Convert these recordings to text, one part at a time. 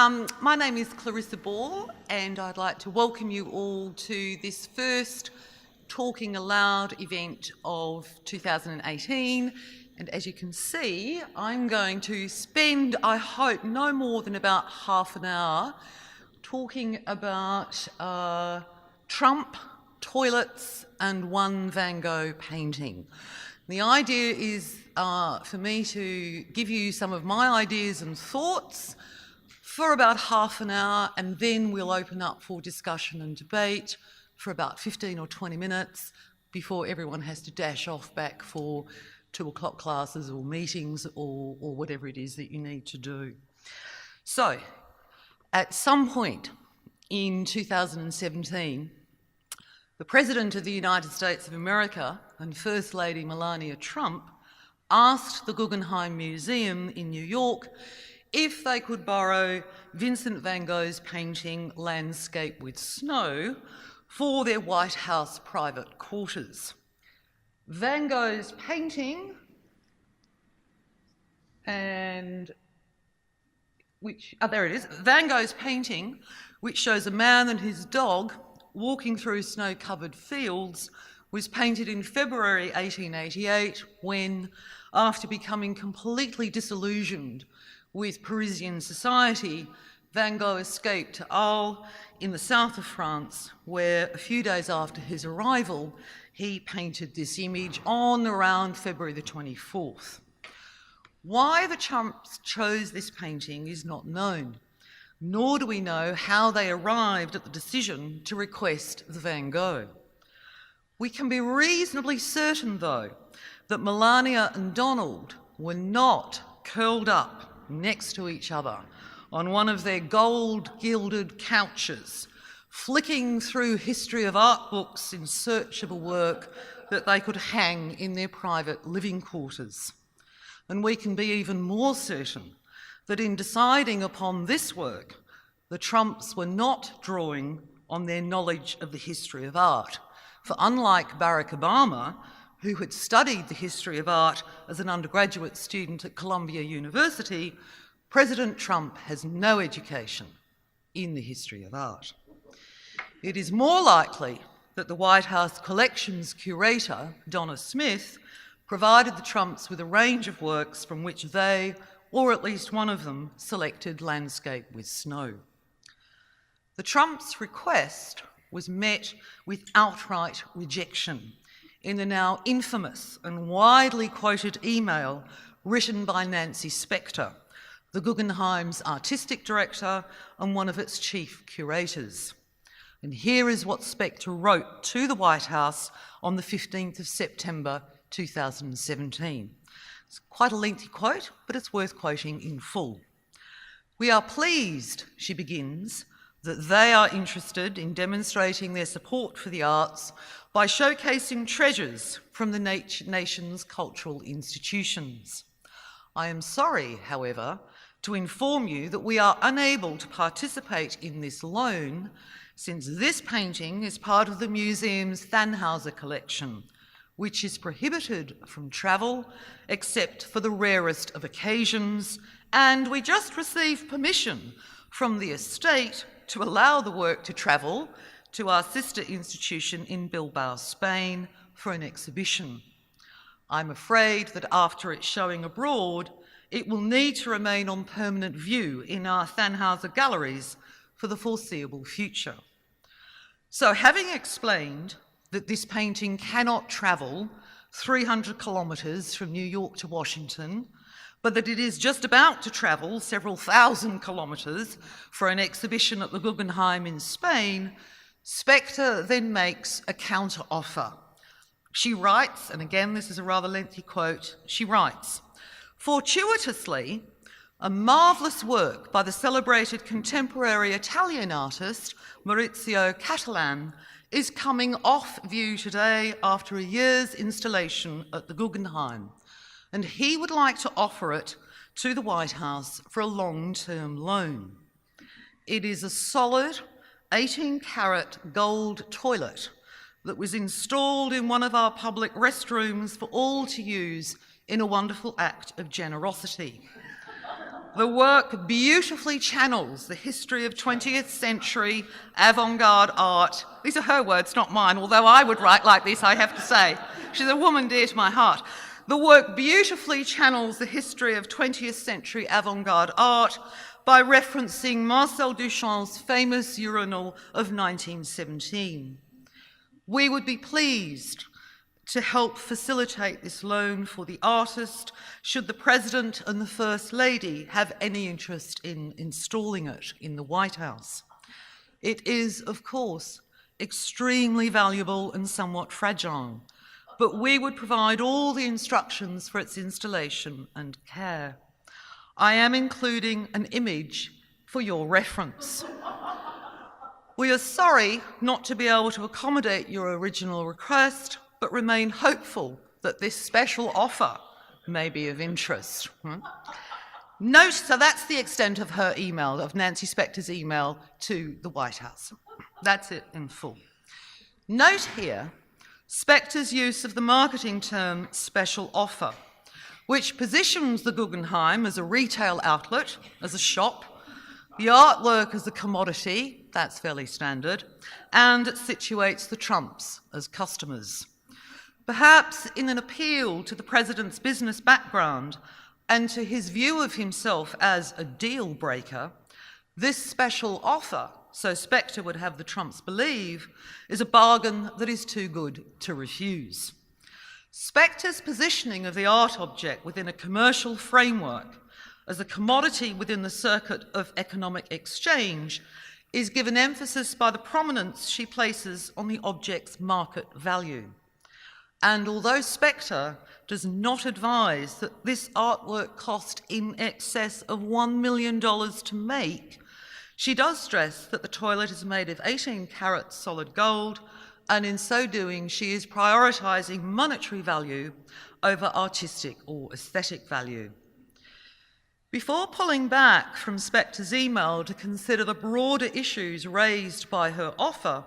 My name is Clarissa and I'd like to welcome you all to this first Talking Aloud event of 2018. And as you can see, I'm going to spend, I hope, no more than about half an hour talking about Trump, toilets, and one Van Gogh painting. The idea is for me to give you some of my ideas and thoughts for about half an hour, and then we'll open up for discussion and debate for about 15 or 20 minutes before everyone has to dash off back for 2 o'clock classes or meetings or whatever it is that you need to do. So, at some point in 2017, the President of the United States of America and First Lady Melania Trump asked the Guggenheim Museum in New York if they could borrow Vincent van Gogh's painting Landscape with Snow for their White House private quarters. Van Gogh's painting, there it is, Van Gogh's painting, which shows a man and his dog walking through snow-covered fields, was painted in February 1888 when, after becoming completely disillusioned with Parisian society, Van Gogh escaped to Arles in the south of France, where a few days after his arrival, he painted this image on around February the 24th. Why the Trumps chose this painting is not known, nor do we know how they arrived at the decision to request the Van Gogh. We can be reasonably certain, though, that Melania and Donald were not curled up next to each other on one of their gold-gilded couches, flicking through history of art books in search of a work that they could hang in their private living quarters. And we can be even more certain that in deciding upon this work, the Trumps were not drawing on their knowledge of the history of art. For unlike Barack Obama, who had studied the history of art as an undergraduate student at Columbia University, President Trump has no education in the history of art. It is more likely that the White House Collections curator, Donna Smith, provided the Trumps with a range of works from which they, or at least one of them, selected Landscape with Snow. The Trumps' request was met with outright rejection in the now infamous and widely quoted email written by Nancy Spector, the Guggenheim's artistic director and one of its chief curators. And here is what Spector wrote to the White House on the 15th of September 2017. It's quite a lengthy quote, but it's worth quoting in full. "We are pleased," she begins, "that they are interested in demonstrating their support for the arts by showcasing treasures from the nation's cultural institutions. I am sorry, however, to inform you that we are unable to participate in this loan, since this painting is part of the museum's Tannhauser collection, which is prohibited from travel except for the rarest of occasions, and we just received permission from the estate to allow the work to travel to our sister institution in Bilbao, Spain, for an exhibition. I'm afraid that after its showing abroad, it will need to remain on permanent view in our Tannhauser galleries for the foreseeable future." So, having explained that this painting cannot travel 300 kilometres from New York to Washington, but that it is just about to travel several thousand kilometres for an exhibition at the Guggenheim in Spain, Spector then makes a counter-offer. She writes, and again this is a rather lengthy quote, she writes, "Fortuitously, a marvellous work by the celebrated contemporary Italian artist Maurizio Cattelan is coming off view today after a year's installation at the Guggenheim, and he would like to offer it to the White House for a long-term loan. It is a solid 18-carat gold toilet that was installed in one of our public restrooms for all to use in a wonderful act of generosity. The work beautifully channels the history of 20th century avant-garde art. These are her words, not mine, although I would write like this, I have to say. She's a woman dear to my heart. The work beautifully channels the history of 20th century avant-garde art by referencing Marcel Duchamp's famous urinal of 1917. We would be pleased to help facilitate this loan for the artist should the President and the First Lady have any interest in installing it in the White House. It is, of course, extremely valuable and somewhat fragile, but we would provide all the instructions for its installation and care. I am including an image for your reference. We are sorry not to be able to accommodate your original request, but remain hopeful that this special offer may be of interest. Note, so that's the extent of her email, of Nancy Spector's email to the White House. That's it in full. Note here Spector's use of the marketing term special offer, which positions the Guggenheim as a retail outlet, as a shop, the artwork as a commodity, that's fairly standard, and it situates the Trumps as customers. Perhaps in an appeal to the President's business background and to his view of himself as a deal breaker, this special offer, so Spector would have the Trumps believe, is a bargain that is too good to refuse. Spector's positioning of the art object within a commercial framework as a commodity within the circuit of economic exchange is given emphasis by the prominence she places on the object's market value. And although Spector does not advise that this artwork cost in excess of $1 million to make, she does stress that the toilet is made of 18 karat solid gold, and in so doing, she is prioritising monetary value over artistic or aesthetic value. Before pulling back from Spector's email to consider the broader issues raised by her offer,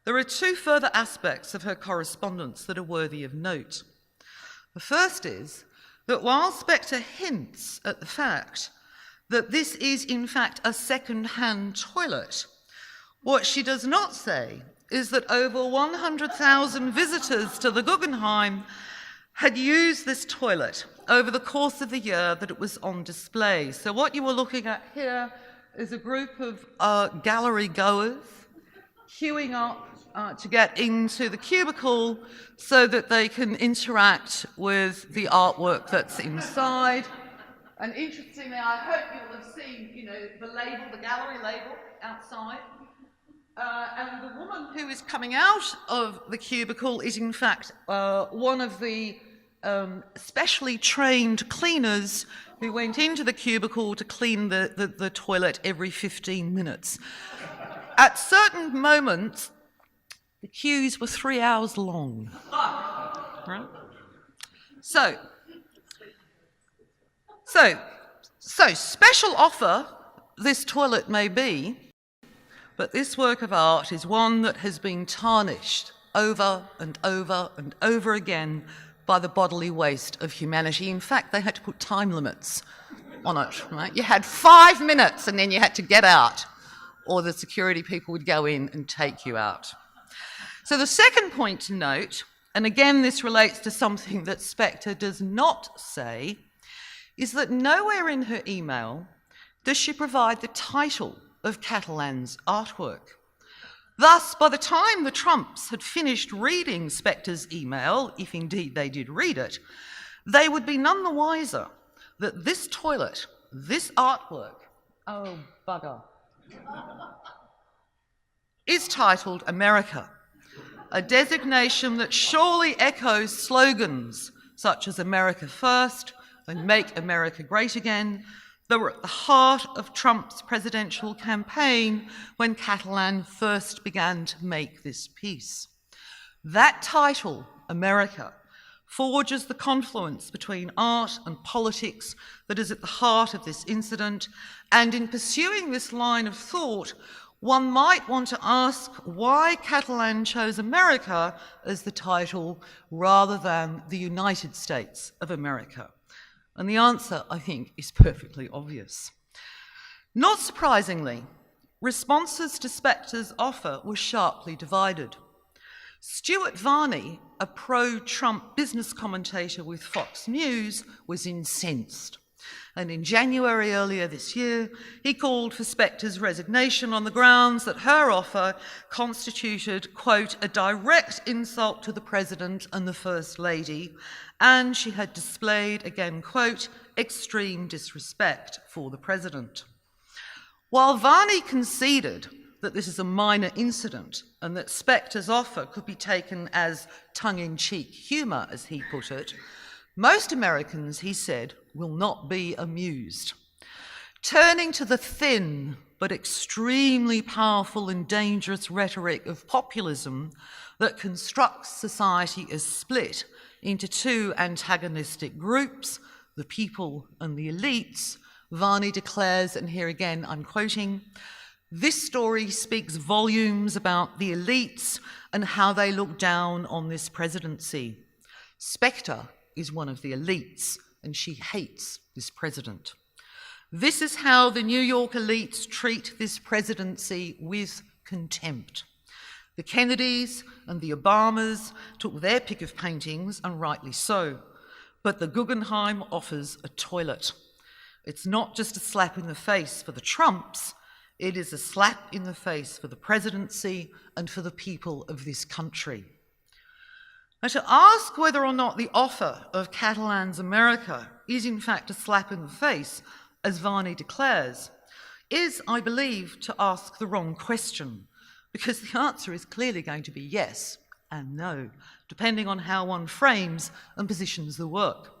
there are two further aspects of her correspondence that are worthy of note. The first is that while Spector hints at the fact that this is in fact a second-hand toilet, what she does not say is that over 100,000 visitors to the Guggenheim had used this toilet over the course of the year that it was on display. So what you were looking at here is a group of gallery goers queuing up to get into the cubicle so that they can interact with the artwork that's inside. And interestingly, I hope you'll have seen, the label, the gallery label outside. And the woman who is coming out of the cubicle is in fact one of the specially trained cleaners who went into the cubicle to clean the toilet every 15 minutes. At certain moments, the queues were 3 hours long. Right? So special offer this toilet may be, but this work of art is one that has been tarnished over and over and over again by the bodily waste of humanity. In fact, they had to put time limits on it, right? You had 5 minutes and then you had to get out, or the security people would go in and take you out. So the second point to note, and again this relates to something that Spector does not say, is that nowhere in her email does she provide the title of Cattelan's artwork. Thus, by the time the Trumps had finished reading Spector's email, if indeed they did read it, they would be none the wiser that this toilet, this artwork, oh bugger, is titled America, a designation that surely echoes slogans such as America First and Make America Great Again that were at the heart of Trump's presidential campaign when Cattelan first began to make this piece. That title, America, forges the confluence between art and politics that is at the heart of this incident, and in pursuing this line of thought, one might want to ask why Cattelan chose America as the title rather than the United States of America. And the answer, I think, is perfectly obvious. Not surprisingly, responses to Spector's offer were sharply divided. Stuart Varney, a pro-Trump business commentator with Fox News, was incensed. And in January earlier this year, he called for Spector's resignation on the grounds that her offer constituted, quote, a direct insult to the President and the First Lady, and she had displayed, again, quote, extreme disrespect for the President. While Varney conceded that this is a minor incident and that Spector's offer could be taken as tongue-in-cheek humour, as he put it, most Americans, he said, will not be amused. Turning to the thin but extremely powerful and dangerous rhetoric of populism that constructs society as split into two antagonistic groups, the people and the elites, Varney declares, and here again I'm quoting, this story speaks volumes about the elites and how they look down on this presidency. Spector is one of the elites, and she hates this president. This is how the New York elites treat this presidency, with contempt. The Kennedys and the Obamas took their pick of paintings, and rightly so, but the Guggenheim offers a toilet. It's not just a slap in the face for the Trumps, it is a slap in the face for the presidency and for the people of this country. Now, to ask whether or not the offer of Cattelan's America is in fact a slap in the face, as Varney declares, is, I believe, to ask the wrong question, because the answer is clearly going to be yes and no, depending on how one frames and positions the work.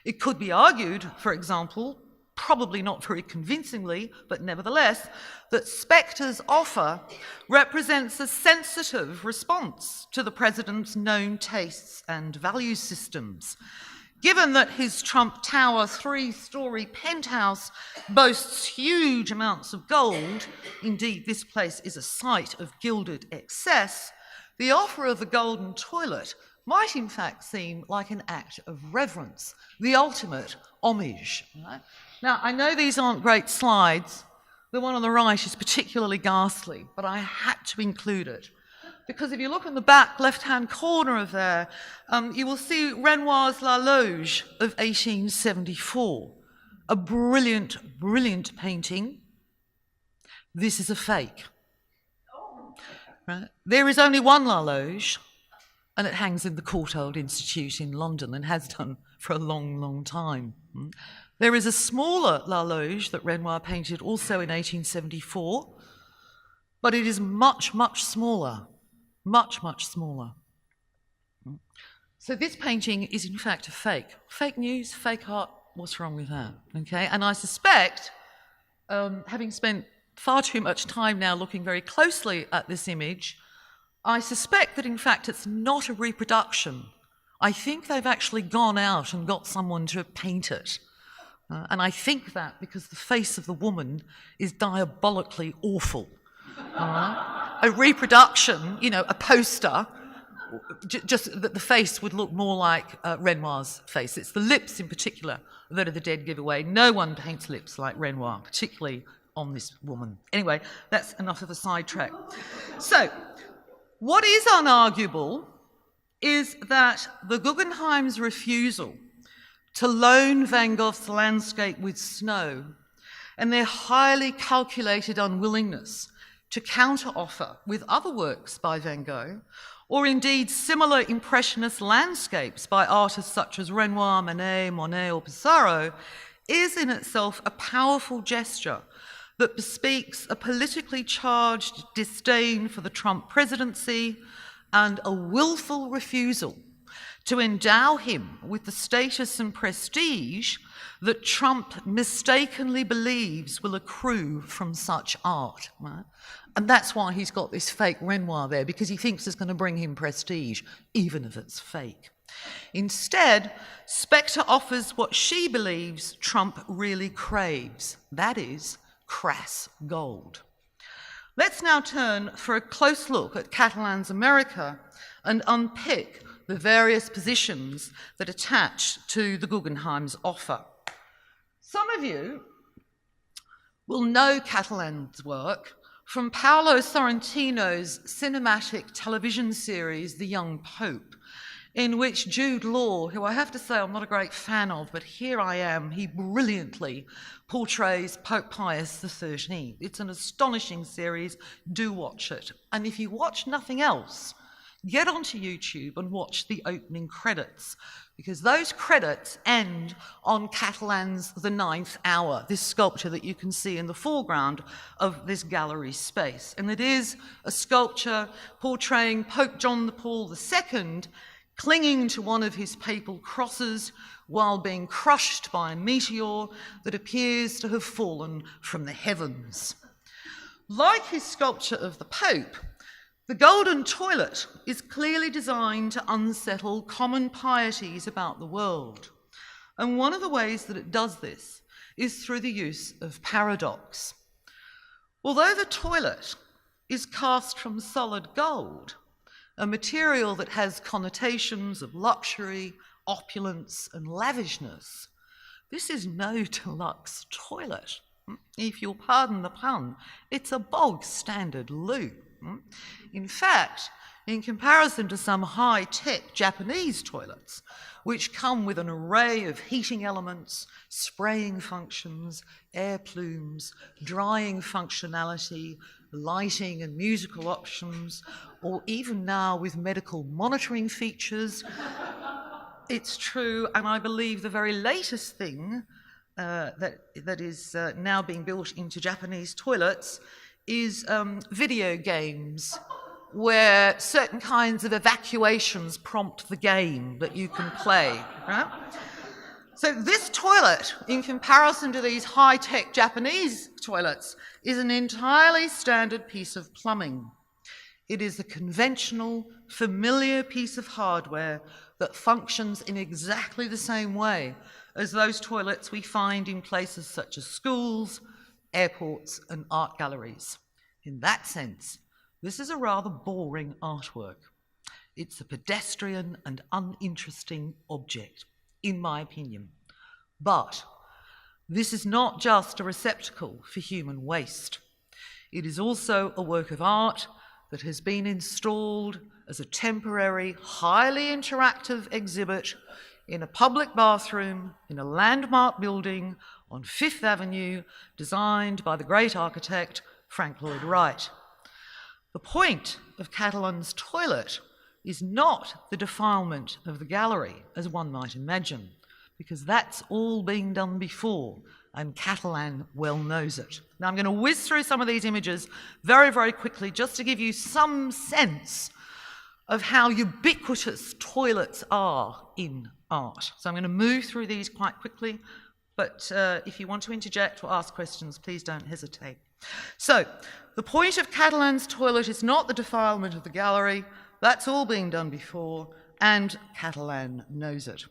It could be argued, for example, probably not very convincingly, but nevertheless, that Spector's offer represents a sensitive response to the president's known tastes and value systems. Given that his Trump Tower 3-story penthouse boasts huge amounts of gold, indeed this place is a site of gilded excess, the offer of a golden toilet might in fact seem like an act of reverence, the ultimate homage. Right? Now, I know these aren't great slides. The one on the right is particularly ghastly, but I had to include it. Because if you look in the back left-hand corner of there, you will see Renoir's La Loge of 1874, a brilliant, brilliant painting. This is a fake. Right? There is only one La Loge, and it hangs in the Courtauld Institute in London and has done for a long, long time. There is a smaller La Loge that Renoir painted also in 1874, but it is much, much smaller, much, much smaller. So this painting is in fact a fake. Fake news, fake art, what's wrong with that? Okay, and I suspect, having spent far too much time now looking very closely at this image, I suspect that in fact it's not a reproduction. I think they've actually gone out and got someone to paint it. And I think that because the face of the woman is diabolically awful. A reproduction, you know, a poster, just that the face would look more like Renoir's face. It's the lips in particular that are the dead giveaway. No one paints lips like Renoir, particularly on this woman. Anyway, that's enough of a sidetrack. So, what is unarguable is that the Guggenheim's refusal to loan Van Gogh's landscape with snow and their highly calculated unwillingness to counter-offer with other works by Van Gogh, or indeed similar impressionist landscapes by artists such as Renoir, Manet, Monet or Pissarro, is in itself a powerful gesture that bespeaks a politically charged disdain for the Trump presidency and a willful refusal to endow him with the status and prestige that Trump mistakenly believes will accrue from such art. Right? And that's why he's got this fake Renoir there, because he thinks it's going to bring him prestige, even if it's fake. Instead, Spector offers what she believes Trump really craves, that is, crass gold. Let's now turn for a close look at Cattelan's America and unpick the various positions that attach to the Guggenheim's offer. Some of you will know Cattelan's work from Paolo Sorrentino's cinematic television series, The Young Pope, in which Jude Law, who I have to say I'm not a great fan of, but here I am, he brilliantly portrays Pope Pius XIII. It's an astonishing series. Do watch it. And if you watch nothing else, get onto YouTube and watch the opening credits, because those credits end on Cattelan's The Ninth Hour, this sculpture that you can see in the foreground of this gallery space. And it is a sculpture portraying Pope John Paul II clinging to one of his papal crosses while being crushed by a meteor that appears to have fallen from the heavens. Like his sculpture of the Pope, the golden toilet is clearly designed to unsettle common pieties about the world. And one of the ways that it does this is through the use of paradox. Although the toilet is cast from solid gold, a material that has connotations of luxury, opulence, and lavishness, this is no deluxe toilet. If you'll pardon the pun, it's a bog standard loo. In fact, in comparison to some high-tech Japanese toilets, which come with an array of heating elements, spraying functions, air plumes, drying functionality, lighting and musical options, or even now with medical monitoring features, it's true, and I believe the very latest thing that is now being built into Japanese toilets is video games where certain kinds of evacuations prompt the game that you can play, right? So this toilet, in comparison to these high-tech Japanese toilets, is an entirely standard piece of plumbing. It is a conventional, familiar piece of hardware that functions in exactly the same way as those toilets we find in places such as schools, airports, and art galleries. In that sense, this is a rather boring artwork. It's a pedestrian and uninteresting object, in my opinion. But this is not just a receptacle for human waste. It is also a work of art that has been installed as a temporary, highly interactive exhibit in a public bathroom in a landmark building on Fifth Avenue, designed by the great architect Frank Lloyd Wright. The point of Cattelan's toilet is not the defilement of the gallery, as one might imagine, because that's all been done before, and Cattelan well knows it. Now, I'm going to whiz through some of these images very, very quickly, just to give you some sense of how ubiquitous toilets are in art. So I'm going to move through these quite quickly, but if you want to interject or ask questions, please don't hesitate. So, the point of Cattelan's toilet is not the defilement of the gallery. That's all been done before, and Cattelan knows it.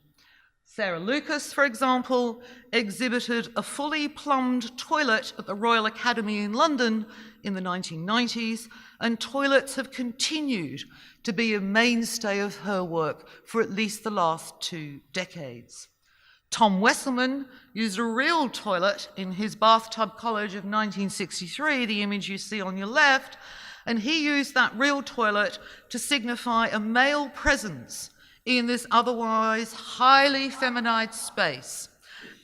Sara Lucas, for example, exhibited a fully plumbed toilet at the Royal Academy in London in the 1990s, and toilets have continued to be a mainstay of her work for at least the last 2 decades. Tom Wesselman used a real toilet in his Bathtub College of 1963, the image you see on your left, and he used that real toilet to signify a male presence in this otherwise highly feminized space.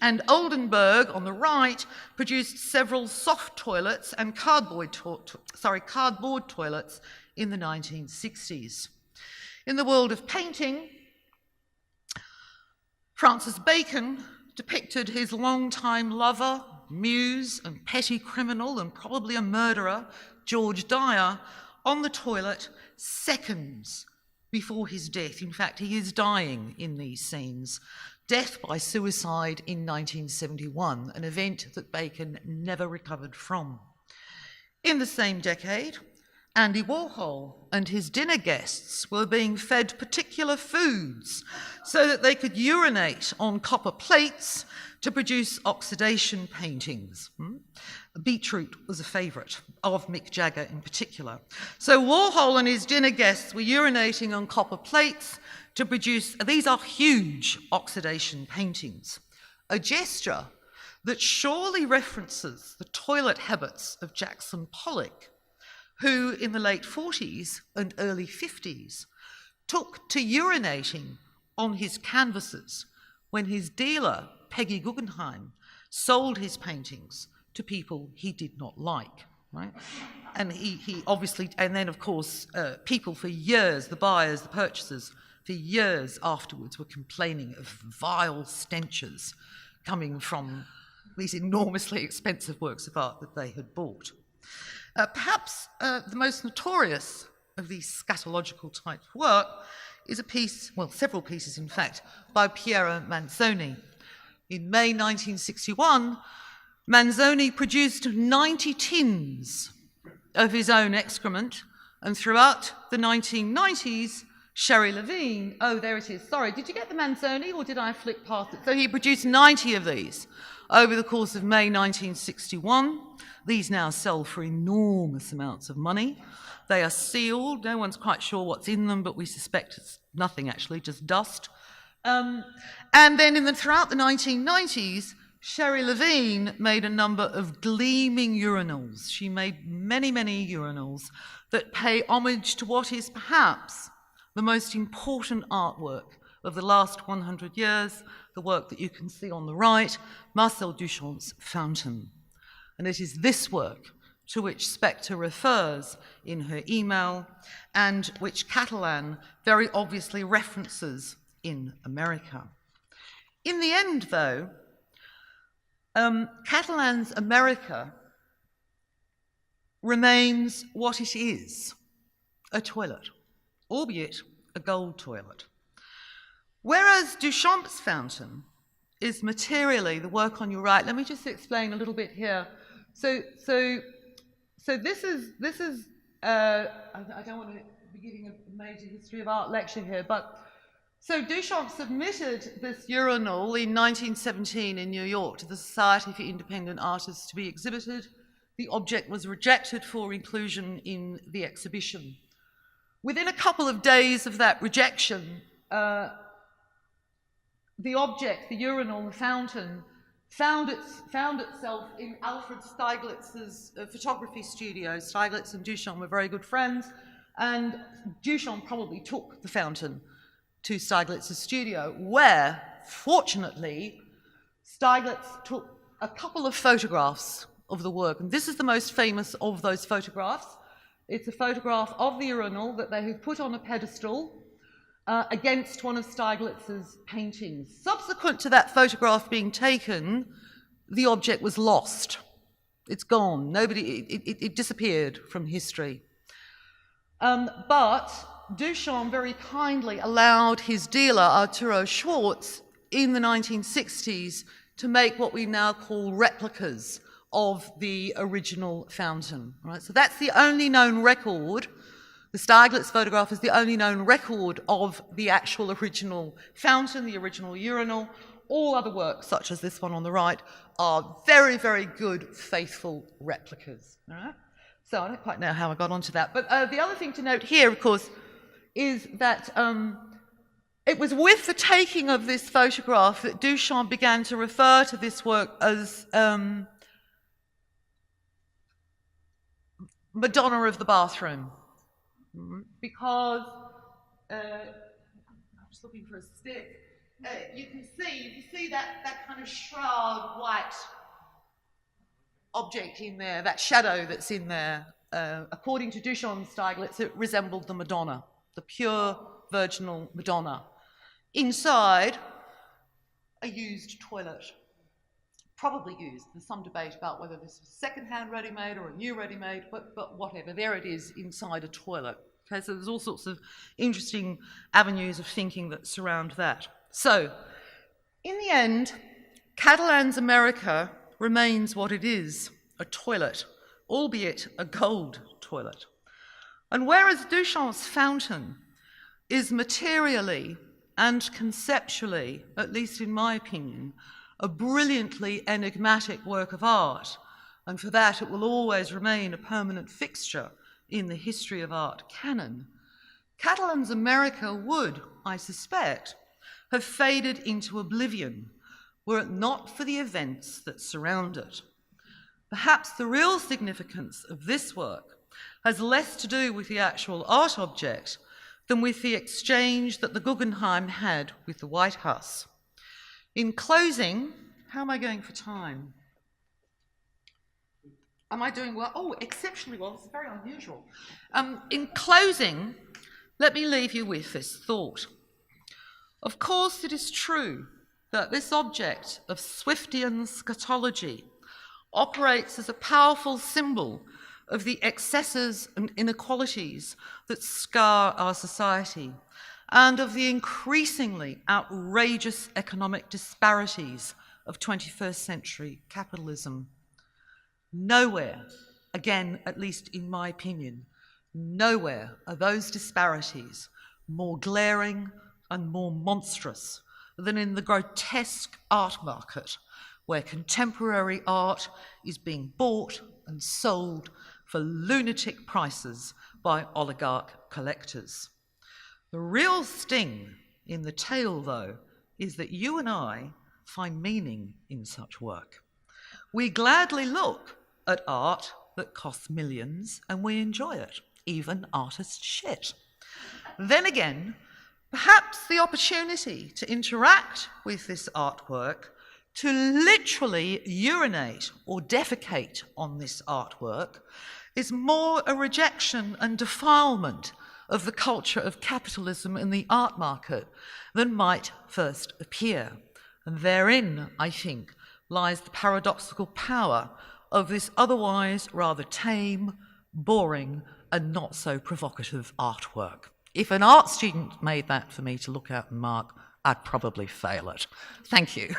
And Oldenburg, on the right, produced several soft toilets and cardboard toilets in the 1960s. In the world of painting, Francis Bacon depicted his longtime lover, muse, and petty criminal, and probably a murderer, George Dyer, on the toilet seconds before his death. In fact, he is dying in these scenes. Death by suicide in 1971, an event that Bacon never recovered from. In the same decade, Andy Warhol and his dinner guests were being fed particular foods so that they could urinate on copper plates to produce oxidation paintings. Beetroot was a favourite of Mick Jagger in particular. So Warhol and his dinner guests were urinating on copper plates to produce, these are huge oxidation paintings, a gesture that surely references the toilet habits of Jackson Pollock, who in the late 40s and early 50s took to urinating on his canvases when his dealer, Peggy Guggenheim, sold his paintings to people he did not like, right? And he obviously, and then of course, people for years, the buyers, the purchasers, for years afterwards were complaining of vile stenches coming from these enormously expensive works of art that they had bought. Perhaps the most notorious of these scatological type work is a piece, well, several pieces in fact, by Piero Manzoni. In May 1961, Manzoni produced 90 tins of his own excrement, and throughout the 1990s, Sherry Levine, oh, there it is. Sorry, did you get the Manzoni or did I flick past it? So he produced 90 of these over the course of May 1961. These now sell for enormous amounts of money. They are sealed. No one's quite sure what's in them, but we suspect it's nothing actually, just dust. And then throughout the 1990s, Sherry Levine made a number of gleaming urinals. She made many, many urinals that pay homage to what is perhaps the most important artwork of the last 100 years, the work that you can see on the right, Marcel Duchamp's Fountain. And it is this work to which Spector refers in her email and which Cattelan very obviously references in America. In the end, though, Cattelan's America remains what it is, a toilet, albeit a gold toilet. Whereas Duchamp's Fountain is materially the work on your right. Let me just explain a little bit here. So this is I don't want to be giving a major history of art lecture here, but so Duchamp submitted this urinal in 1917 in New York to the Society for Independent Artists to be exhibited. The object was rejected for inclusion in the exhibition. Within a couple of days of that rejection, the object, the urinal, the fountain, found itself in Alfred Stieglitz's photography studio. Stieglitz and Duchamp were very good friends, and Duchamp probably took the fountain to Stieglitz's studio, where, fortunately, Stieglitz took a couple of photographs of the work, and this is the most famous of those photographs. It's a photograph of the urinal that they have put on a pedestal against one of Stieglitz's paintings. Subsequent to that photograph being taken, the object was lost. It's gone. It disappeared from history. But Duchamp very kindly allowed his dealer, Arturo Schwartz, in the 1960s to make what we now call replicas of the original fountain. Right? So that's the only known record. The Stieglitz photograph is the only known record of the actual original fountain, the original urinal. All other works, such as this one on the right, are very, very good, faithful replicas. All right? So I don't quite know how I got onto that. But the other thing to note here, of course, is that it was with the taking of this photograph that Duchamp began to refer to this work as Madonna of the bathroom. Because, I'm just looking for a stick, you can see that kind of shroud white object in there, that shadow that's in there. According to Duchamp Stieglitz, it resembled the Madonna, the pure virginal Madonna. Inside, a used toilet. Probably used. There's some debate about whether this was second-hand ready-made or a new ready-made, but whatever. There it is inside a toilet. Okay, so there's all sorts of interesting avenues of thinking that surround that. So, in the end, Cattelan's America remains what it is, a toilet, albeit a gold toilet. And whereas Duchamp's Fountain is materially and conceptually, at least in my opinion, a brilliantly enigmatic work of art, and for that it will always remain a permanent fixture in the history of art canon, Cattelan's America would, I suspect, have faded into oblivion were it not for the events that surround it. Perhaps the real significance of this work has less to do with the actual art object than with the exchange that the Guggenheim had with the White House. In closing, how am I going for time? Am I doing well? Oh, exceptionally well. This is very unusual. In closing, let me leave you with this thought. Of course, it is true that this object of Swiftian scatology operates as a powerful symbol of the excesses and inequalities that scar our society and of the increasingly outrageous economic disparities of 21st century capitalism. Nowhere, again, at least in my opinion, nowhere are those disparities more glaring and more monstrous than in the grotesque art market, where contemporary art is being bought and sold for lunatic prices by oligarch collectors. The real sting in the tale, though, is that you and I find meaning in such work. We gladly look at art that costs millions and we enjoy it, even artist shit. Then again, perhaps the opportunity to interact with this artwork, to literally urinate or defecate on this artwork, is more a rejection and defilement of the culture of capitalism in the art market than might first appear. And therein, I think, lies the paradoxical power of this otherwise rather tame, boring, and not so provocative artwork. If an art student made that for me to look at and mark, I'd probably fail it. Thank you.